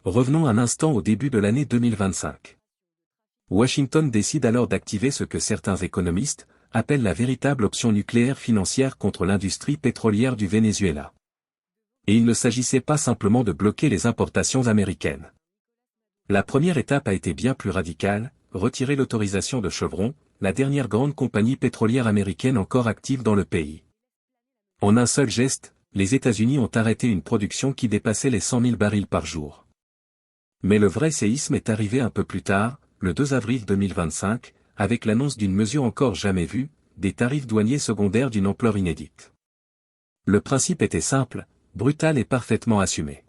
Revenons un instant au début de l'année 2025. Washington décide alors d'activer ce que certains économistes appellent la véritable option nucléaire financière contre l'industrie pétrolière du Venezuela. Et il ne s'agissait pas simplement de bloquer les importations américaines. La première étape a été bien plus radicale, retirer l'autorisation de Chevron, la dernière grande compagnie pétrolière américaine encore active dans le pays. En un seul geste, les États-Unis ont arrêté une production qui dépassait les 100 000 barils par jour. Mais le vrai séisme est arrivé un peu plus tard, le 2 avril 2025, avec l'annonce d'une mesure encore jamais vue, des tarifs douaniers secondaires d'une ampleur inédite. Le principe était simple, brutal et parfaitement assumé.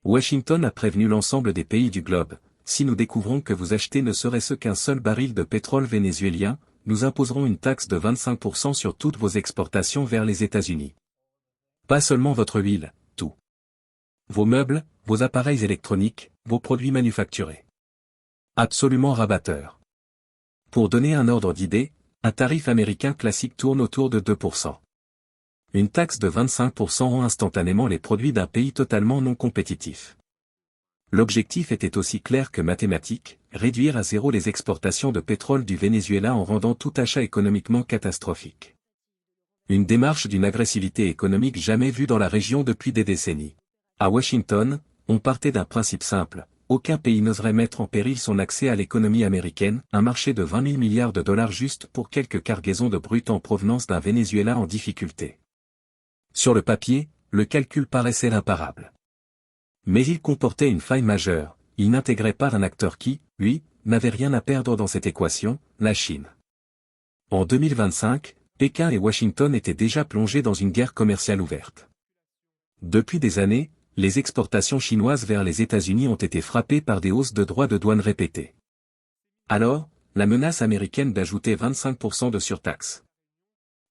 Washington a prévenu l'ensemble des pays du globe, si nous découvrons que vous achetez ne serait-ce qu'un seul baril de pétrole vénézuélien, nous imposerons une taxe de 25% sur toutes vos exportations vers les États-Unis. Pas seulement votre huile, tout. Vos meubles, vos appareils électroniques, vos produits manufacturés. Absolument rabatteur. Pour donner un ordre d'idée, un tarif américain classique tourne autour de 2%. Une taxe de 25% rend instantanément les produits d'un pays totalement non compétitif. L'objectif était aussi clair que mathématique, réduire à zéro les exportations de pétrole du Venezuela en rendant tout achat économiquement catastrophique. Une démarche d'une agressivité économique jamais vue dans la région depuis des décennies. À Washington, on partait d'un principe simple, aucun pays n'oserait mettre en péril son accès à l'économie américaine, un marché de 20 000 milliards de dollars juste pour quelques cargaisons de brut en provenance d'un Venezuela en difficulté. Sur le papier, le calcul paraissait imparable. Mais il comportait une faille majeure, il n'intégrait pas un acteur qui, lui, n'avait rien à perdre dans cette équation, la Chine. En 2025, Pékin et Washington étaient déjà plongés dans une guerre commerciale ouverte. Depuis des années, les exportations chinoises vers les États-Unis ont été frappées par des hausses de droits de douane répétées. Alors, la menace américaine d'ajouter 25% de surtaxe.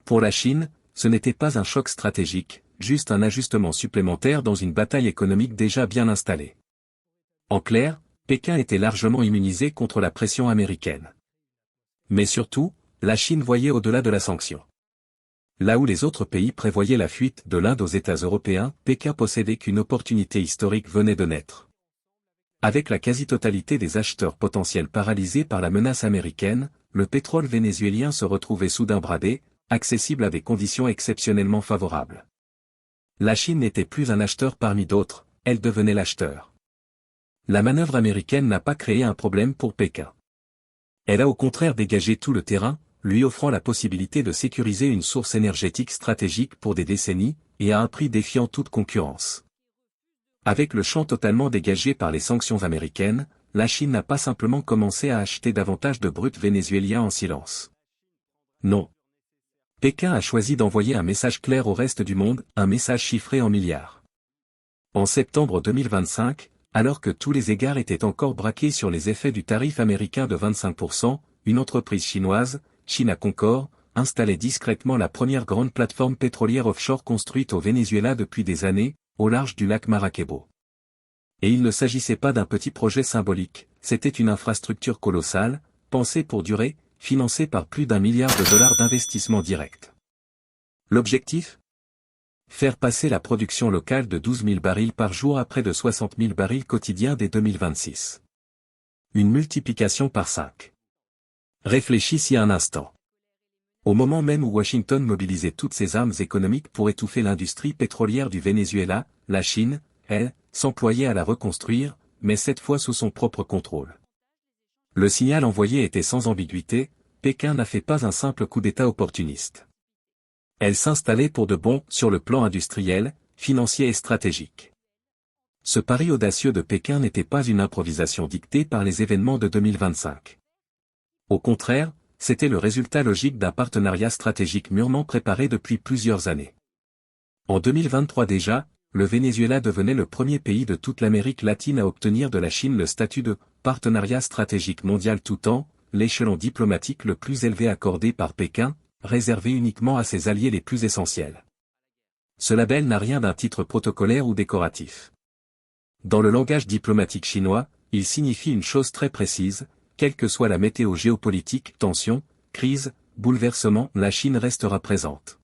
Pour la Chine, ce n'était pas un choc stratégique, juste un ajustement supplémentaire dans une bataille économique déjà bien installée. En clair, Pékin était largement immunisé contre la pression américaine. Mais surtout, la Chine voyait au-delà de la sanction. Là où les autres pays prévoyaient la fuite de l'Inde aux États européens, Pékin possédait qu'une opportunité historique venait de naître. Avec la quasi-totalité des acheteurs potentiels paralysés par la menace américaine, le pétrole vénézuélien se retrouvait soudain bradé, accessible à des conditions exceptionnellement favorables. La Chine n'était plus un acheteur parmi d'autres, elle devenait l'acheteur. La manœuvre américaine n'a pas créé un problème pour Pékin. Elle a au contraire dégagé tout le terrain, lui offrant la possibilité de sécuriser une source énergétique stratégique pour des décennies, et à un prix défiant toute concurrence. Avec le champ totalement dégagé par les sanctions américaines, la Chine n'a pas simplement commencé à acheter davantage de brut vénézuélien en silence. Non. Pékin a choisi d'envoyer un message clair au reste du monde, un message chiffré en milliards. En septembre 2025, alors que tous les égards étaient encore braqués sur les effets du tarif américain de 25%, une entreprise chinoise, China Concor, installait discrètement la première grande plateforme pétrolière offshore construite au Venezuela depuis des années, au large du lac Maracaibo. Et il ne s'agissait pas d'un petit projet symbolique, c'était une infrastructure colossale, pensée pour durer, financée par plus d'1 milliard de dollars d'investissement direct. L'objectif ? Faire passer la production locale de 12 000 barils par jour à près de 60 000 barils quotidiens dès 2026. Une multiplication par 5. Réfléchissez un instant. Au moment même où Washington mobilisait toutes ses armes économiques pour étouffer l'industrie pétrolière du Venezuela, la Chine, elle, s'employait à la reconstruire, mais cette fois sous son propre contrôle. Le signal envoyé était sans ambiguïté, Pékin n'a fait pas un simple coup d'État opportuniste. Elle s'installait pour de bon sur le plan industriel, financier et stratégique. Ce pari audacieux de Pékin n'était pas une improvisation dictée par les événements de 2025. Au contraire, c'était le résultat logique d'un partenariat stratégique mûrement préparé depuis plusieurs années. En 2023 déjà, le Venezuela devenait le premier pays de toute l'Amérique latine à obtenir de la Chine le statut de « partenariat stratégique mondial tout temps », l'échelon diplomatique le plus élevé accordé par Pékin, réservé uniquement à ses alliés les plus essentiels. Ce label n'a rien d'un titre protocolaire ou décoratif. Dans le langage diplomatique chinois, il signifie une chose très précise, quelle que soit la météo géopolitique, tension, crise, bouleversement, la Chine restera présente.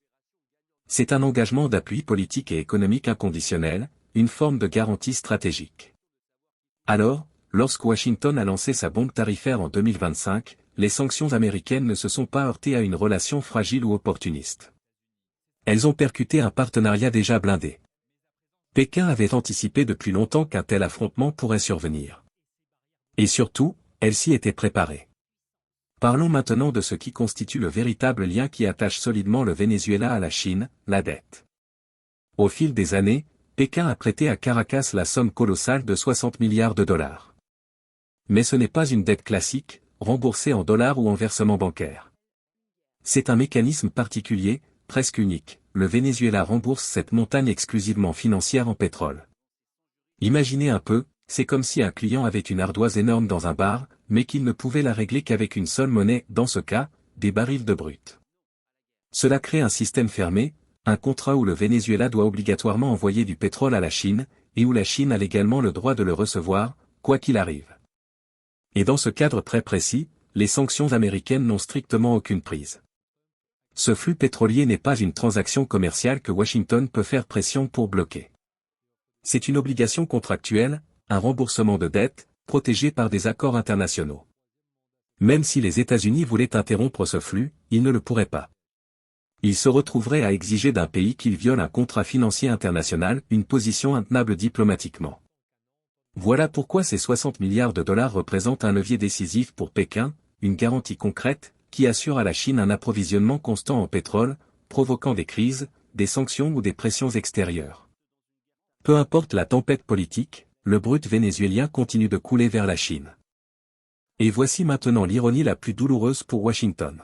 C'est un engagement d'appui politique et économique inconditionnel, une forme de garantie stratégique. Alors, lorsque Washington a lancé sa bombe tarifaire en 2025, les sanctions américaines ne se sont pas heurtées à une relation fragile ou opportuniste. Elles ont percuté un partenariat déjà blindé. Pékin avait anticipé depuis longtemps qu'un tel affrontement pourrait survenir. Et surtout, elle s'y était préparée. Parlons maintenant de ce qui constitue le véritable lien qui attache solidement le Venezuela à la Chine, la dette. Au fil des années, Pékin a prêté à Caracas la somme colossale de 60 milliards de dollars. Mais ce n'est pas une dette classique, remboursée en dollars ou en versement bancaire. C'est un mécanisme particulier, presque unique. Le Venezuela rembourse cette montagne exclusivement financière en pétrole. Imaginez un peu, c'est comme si un client avait une ardoise énorme dans un bar, mais qu'il ne pouvait la régler qu'avec une seule monnaie, dans ce cas, des barils de brut. Cela crée un système fermé, un contrat où le Venezuela doit obligatoirement envoyer du pétrole à la Chine, et où la Chine a légalement le droit de le recevoir, quoi qu'il arrive. Et dans ce cadre très précis, les sanctions américaines n'ont strictement aucune prise. Ce flux pétrolier n'est pas une transaction commerciale que Washington peut faire pression pour bloquer. C'est une obligation contractuelle, un remboursement de dette, protégé par des accords internationaux. Même si les États-Unis voulaient interrompre ce flux, ils ne le pourraient pas. Ils se retrouveraient à exiger d'un pays qu'il viole un contrat financier international, une position intenable diplomatiquement. Voilà pourquoi ces 60 milliards de dollars représentent un levier décisif pour Pékin, une garantie concrète, qui assure à la Chine un approvisionnement constant en pétrole, provoquant des crises, des sanctions ou des pressions extérieures. Peu importe la tempête politique, le brut vénézuélien continue de couler vers la Chine. Et voici maintenant l'ironie la plus douloureuse pour Washington.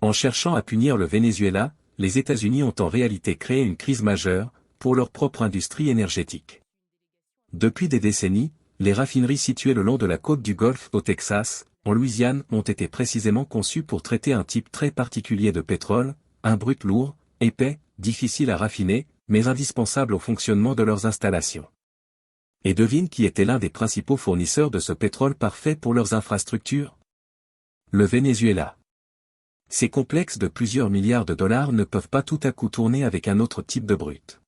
En cherchant à punir le Venezuela, les États-Unis ont en réalité créé une crise majeure, pour leur propre industrie énergétique. Depuis des décennies, les raffineries situées le long de la côte du Golfe au Texas, en Louisiane, ont été précisément conçues pour traiter un type très particulier de pétrole, un brut lourd, épais, difficile à raffiner, mais indispensable au fonctionnement de leurs installations. Et devine qui était l'un des principaux fournisseurs de ce pétrole parfait pour leurs infrastructures? Le Venezuela. Ces complexes de plusieurs milliards de dollars ne peuvent pas tout à coup tourner avec un autre type de brut.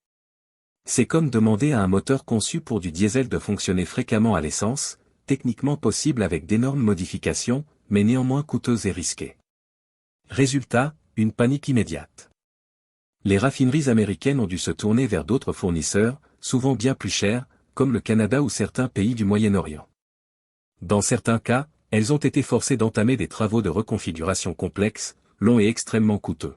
C'est comme demander à un moteur conçu pour du diesel de fonctionner fréquemment à l'essence, techniquement possible avec d'énormes modifications, mais néanmoins coûteuses et risquées. Résultat, une panique immédiate. Les raffineries américaines ont dû se tourner vers d'autres fournisseurs, souvent bien plus chers, comme le Canada ou certains pays du Moyen-Orient. Dans certains cas, elles ont été forcées d'entamer des travaux de reconfiguration complexes, longs et extrêmement coûteux.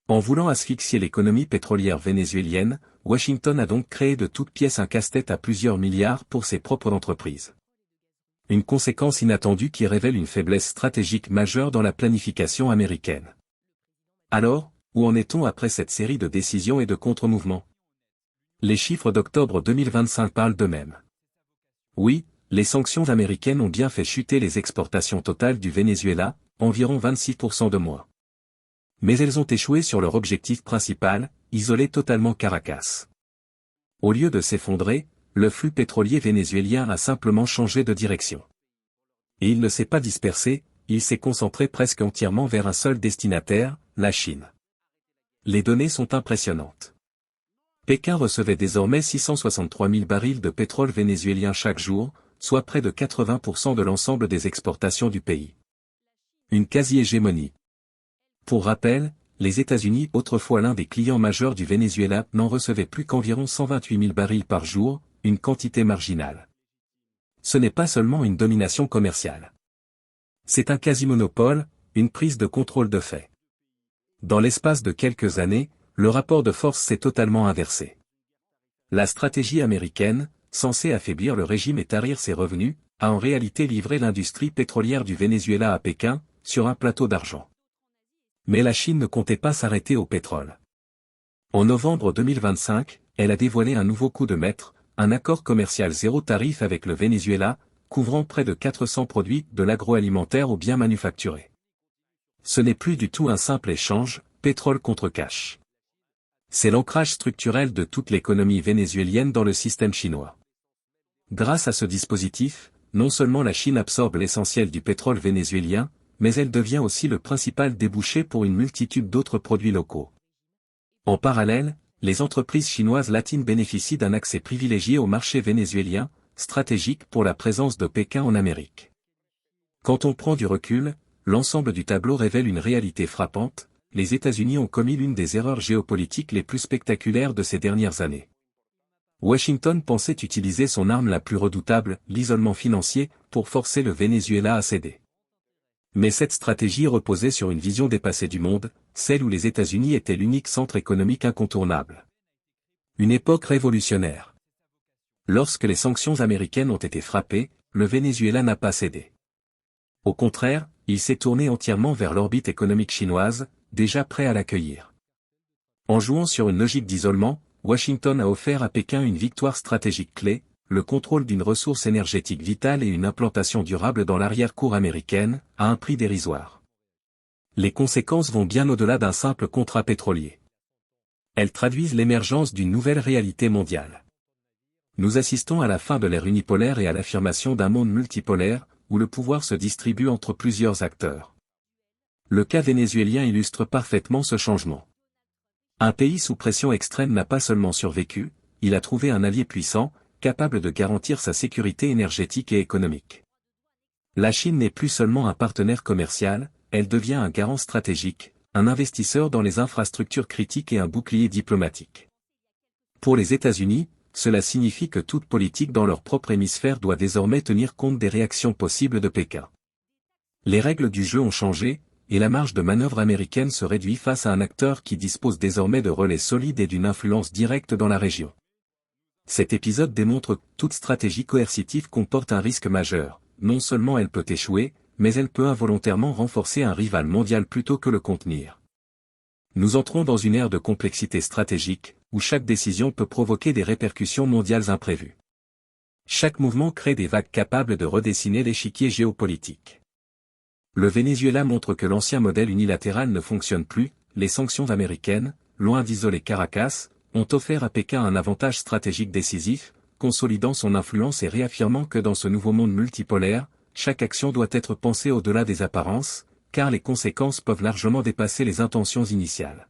En voulant asphyxier l'économie pétrolière vénézuélienne, Washington a donc créé de toutes pièces un casse-tête à plusieurs milliards pour ses propres entreprises. Une conséquence inattendue qui révèle une faiblesse stratégique majeure dans la planification américaine. Alors, où en est-on après cette série de décisions et de contre-mouvements? Les chiffres d'octobre 2025 parlent d'eux-mêmes. Oui, les sanctions américaines ont bien fait chuter les exportations totales du Venezuela, environ 26% de moins. Mais elles ont échoué sur leur objectif principal, isoler totalement Caracas. Au lieu de s'effondrer, le flux pétrolier vénézuélien a simplement changé de direction. Et il ne s'est pas dispersé, il s'est concentré presque entièrement vers un seul destinataire, la Chine. Les données sont impressionnantes. Pékin recevait désormais 663 000 barils de pétrole vénézuélien chaque jour, soit près de 80% de l'ensemble des exportations du pays. Une quasi-hégémonie. Pour rappel, les États-Unis, autrefois l'un des clients majeurs du Venezuela, n'en recevaient plus qu'environ 128 000 barils par jour, une quantité marginale. Ce n'est pas seulement une domination commerciale. C'est un quasi-monopole, une prise de contrôle de fait. Dans l'espace de quelques années, le rapport de force s'est totalement inversé. La stratégie américaine, censée affaiblir le régime et tarir ses revenus, a en réalité livré l'industrie pétrolière du Venezuela à Pékin, sur un plateau d'argent. Mais la Chine ne comptait pas s'arrêter au pétrole. En novembre 2025, elle a dévoilé un nouveau coup de maître, un accord commercial zéro tarif avec le Venezuela, couvrant près de 400 produits de l'agroalimentaire aux biens manufacturés. Ce n'est plus du tout un simple échange, pétrole contre cash. C'est l'ancrage structurel de toute l'économie vénézuélienne dans le système chinois. Grâce à ce dispositif, non seulement la Chine absorbe l'essentiel du pétrole vénézuélien, mais elle devient aussi le principal débouché pour une multitude d'autres produits locaux. En parallèle, les entreprises chinoises latines bénéficient d'un accès privilégié au marché vénézuélien, stratégique pour la présence de Pékin en Amérique. Quand on prend du recul, l'ensemble du tableau révèle une réalité frappante: les États-Unis ont commis l'une des erreurs géopolitiques les plus spectaculaires de ces dernières années. Washington pensait utiliser son arme la plus redoutable, l'isolement financier, pour forcer le Venezuela à céder. Mais cette stratégie reposait sur une vision dépassée du monde, celle où les États-Unis étaient l'unique centre économique incontournable. Une époque révolutionnaire. Lorsque les sanctions américaines ont été frappées, le Venezuela n'a pas cédé. Au contraire, il s'est tourné entièrement vers l'orbite économique chinoise, déjà prêt à l'accueillir. En jouant sur une logique d'isolement, Washington a offert à Pékin une victoire stratégique clé, le contrôle d'une ressource énergétique vitale et une implantation durable dans l'arrière-cour américaine, à un prix dérisoire. Les conséquences vont bien au-delà d'un simple contrat pétrolier. Elles traduisent l'émergence d'une nouvelle réalité mondiale. Nous assistons à la fin de l'ère unipolaire et à l'affirmation d'un monde multipolaire, où le pouvoir se distribue entre plusieurs acteurs. Le cas vénézuélien illustre parfaitement ce changement. Un pays sous pression extrême n'a pas seulement survécu, il a trouvé un allié puissant, capable de garantir sa sécurité énergétique et économique. La Chine n'est plus seulement un partenaire commercial, elle devient un garant stratégique, un investisseur dans les infrastructures critiques et un bouclier diplomatique. Pour les États-Unis, cela signifie que toute politique dans leur propre hémisphère doit désormais tenir compte des réactions possibles de Pékin. Les règles du jeu ont changé, et la marge de manœuvre américaine se réduit face à un acteur qui dispose désormais de relais solides et d'une influence directe dans la région. Cet épisode démontre que toute stratégie coercitive comporte un risque majeur. Non seulement elle peut échouer, mais elle peut involontairement renforcer un rival mondial plutôt que le contenir. Nous entrons dans une ère de complexité stratégique, où chaque décision peut provoquer des répercussions mondiales imprévues. Chaque mouvement crée des vagues capables de redessiner l'échiquier géopolitique. Le Venezuela montre que l'ancien modèle unilatéral ne fonctionne plus, les sanctions américaines, loin d'isoler Caracas, ont offert à Pékin un avantage stratégique décisif, consolidant son influence et réaffirmant que dans ce nouveau monde multipolaire, chaque action doit être pensée au-delà des apparences, car les conséquences peuvent largement dépasser les intentions initiales.